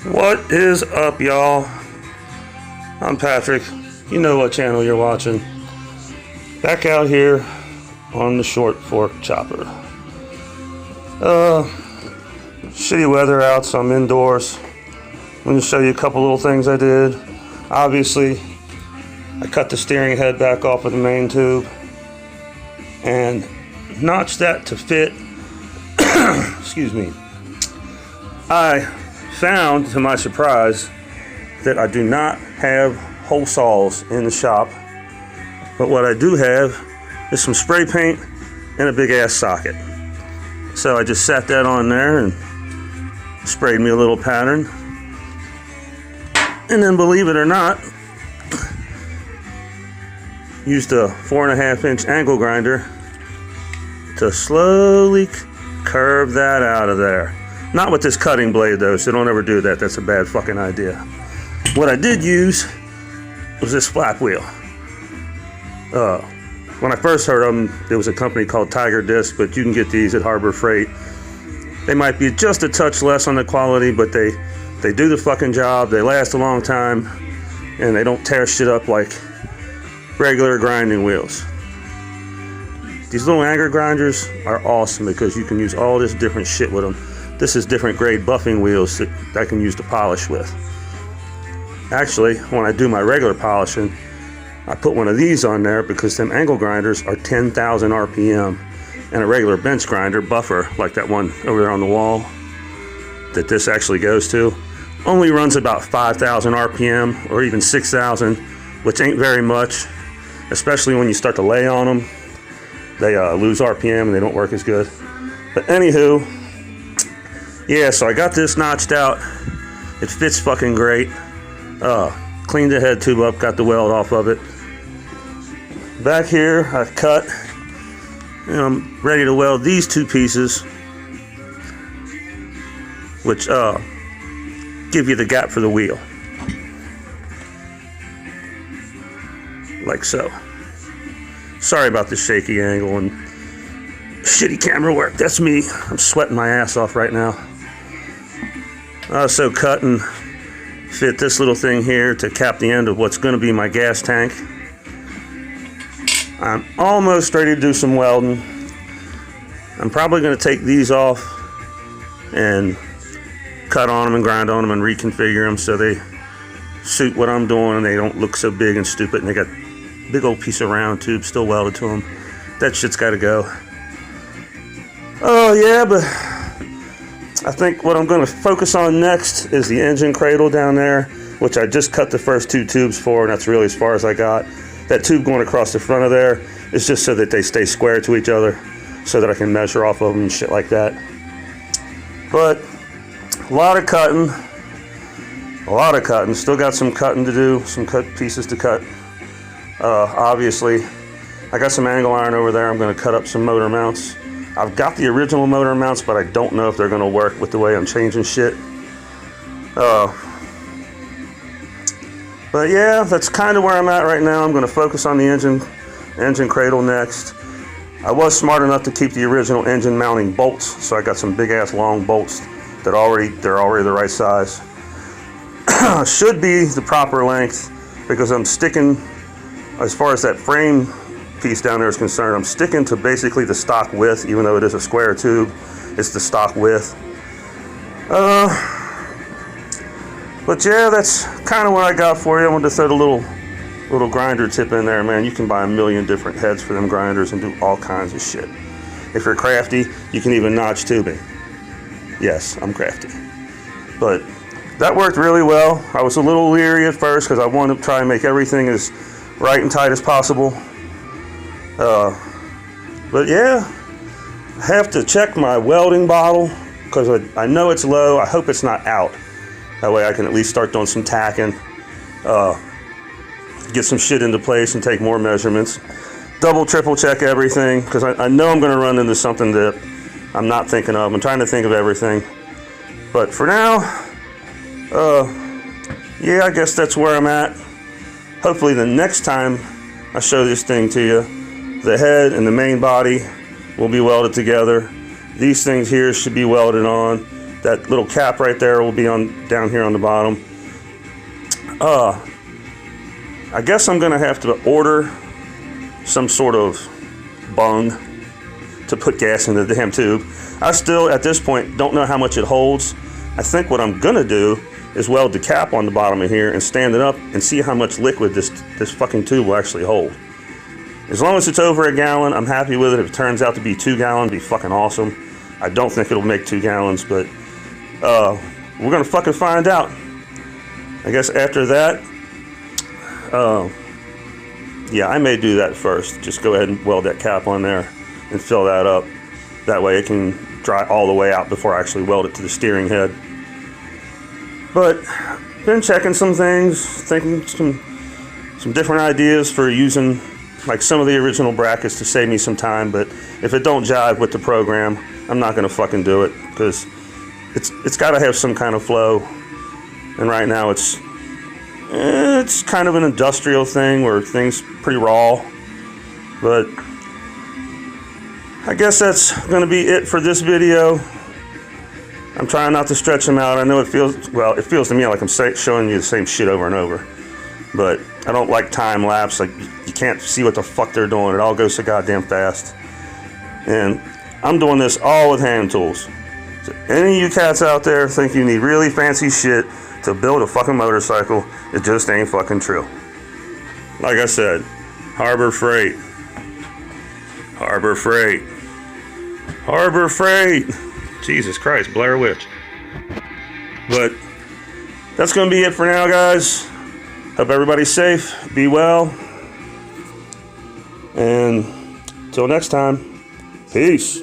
What is up, y'all? I'm Patrick. You know what channel you're watching. Back out here on the short fork chopper. Shitty weather out, so I'm indoors. I'm going to show you a couple little things I did. Obviously, I cut the steering head back off of the main tube and notched that to fit. Excuse me. I found, to my surprise, that I do not have hole saws in the shop, but what I do have is some spray paint and a big ass socket. So I just sat that on there and sprayed me a little pattern, and then, believe it or not, used a 4.5 inch angle grinder to slowly curve that out of there. Not with this cutting blade though, so don't ever do that. That's a bad fucking idea. What I did use was this flap wheel. When I first heard of them, there was a company called Tiger Disc, but you can get these at Harbor Freight. They might be just a touch less on the quality, but they do the fucking job. They last a long time, and they don't tear shit up like regular grinding wheels. These little angle grinders are awesome because you can use all this different shit with them. This is different grade buffing wheels that I can use to polish with. Actually, when I do my regular polishing, I put one of these on there because them angle grinders are 10,000 RPM, and a regular bench grinder buffer, like that one over there on the wall that this actually goes to, only runs about 5,000 RPM or even 6,000, which ain't very much, especially when you start to lay on them. They lose RPM and they don't work as good. But anywho, yeah, so I got this notched out. It fits fucking great. Cleaned the head tube up, got the weld off of it. Back here, I've cut, and I'm ready to weld these two pieces, which give you the gap for the wheel. Like so. Sorry about the shaky angle and shitty camera work. That's me. I'm sweating my ass off right now. I also cut and fit this little thing here to cap the end of what's going to be my gas tank. I'm almost ready to do some welding. I'm probably going to take these off and cut on them and grind on them and reconfigure them so they suit what I'm doing and they don't look so big and stupid, and they got a big old piece of round tube still welded to them. That shit's got to go. Oh yeah, but I think what I'm going to focus on next is the engine cradle down there, which I just cut the first two tubes for, and that's really as far as I got. That tube going across the front of there is just so that they stay square to each other, so that I can measure off of them and shit like that. But a lot of cutting. Still got some cutting to do, some cut pieces to cut. Obviously, I got some angle iron over there. I'm going to cut up some motor mounts. I've got the original motor mounts, but I don't know if they're going to work with the way I'm changing shit. But yeah, that's kind of where I'm at right now. I'm going to focus on the engine cradle next. I was smart enough to keep the original engine mounting bolts, so I got some big ass long bolts that they're already the right size. Should be the proper length, because I'm sticking, as far as that frame piece down there is concerned, I'm sticking to basically the stock width. Even though it is a square tube, it's the stock width. But yeah, that's kind of what I got for you. I wanted to throw the little grinder tip in there, man. You can buy a million different heads for them grinders and do all kinds of shit. If you're crafty, you can even notch tubing. Yes, I'm crafty. But that worked really well. I was a little leery at first because I wanted to try and make everything as right and tight as possible. But yeah, I have to check my welding bottle because I know it's low. I hope it's not out. That way I can at least start doing some tacking, get some shit into place and take more measurements. Double, triple check everything, because I know I'm going to run into something that I'm not thinking of. I'm trying to think of everything. But for now, yeah, I guess that's where I'm at. Hopefully the next time I show this thing to you, the head and the main body will be welded together. These things here should be welded on. That little cap right there will be on down here on the bottom. I guess I'm gonna have to order some sort of bung to put gas in the damn tube. I still, at this point, don't know how much it holds. I think what I'm gonna do is weld the cap on the bottom of here and stand it up and see how much liquid this fucking tube will actually hold. As long as it's over a gallon, I'm happy with it. If it turns out to be 2 gallons, it'd be fucking awesome. I don't think it'll make 2 gallons, but we're gonna fucking find out. I guess after that, yeah, I may do that first. Just go ahead and weld that cap on there and fill that up. That way it can dry all the way out before I actually weld it to the steering head. But been checking some things, thinking some different ideas for using like some of the original brackets to save me some time. But if it don't jive with the program, I'm not gonna fucking do it, because it's got to have some kind of flow. And right now it's kind of an industrial thing where things pretty raw. But I guess that's gonna be it for this video. I'm trying not to stretch them out. I know it feels to me like I'm showing you the same shit over and over. But I don't like time lapse. Like, you can't see what the fuck they're doing. It all goes so goddamn fast. And I'm doing this all with hand tools. So any of you cats out there think you need really fancy shit to build a fucking motorcycle, it just ain't fucking true. Like I said, Harbor Freight. Harbor Freight. Harbor Freight. Jesus Christ, Blair Witch. But that's going to be it for now, guys. Hope everybody's safe. Be well. And until next time, peace.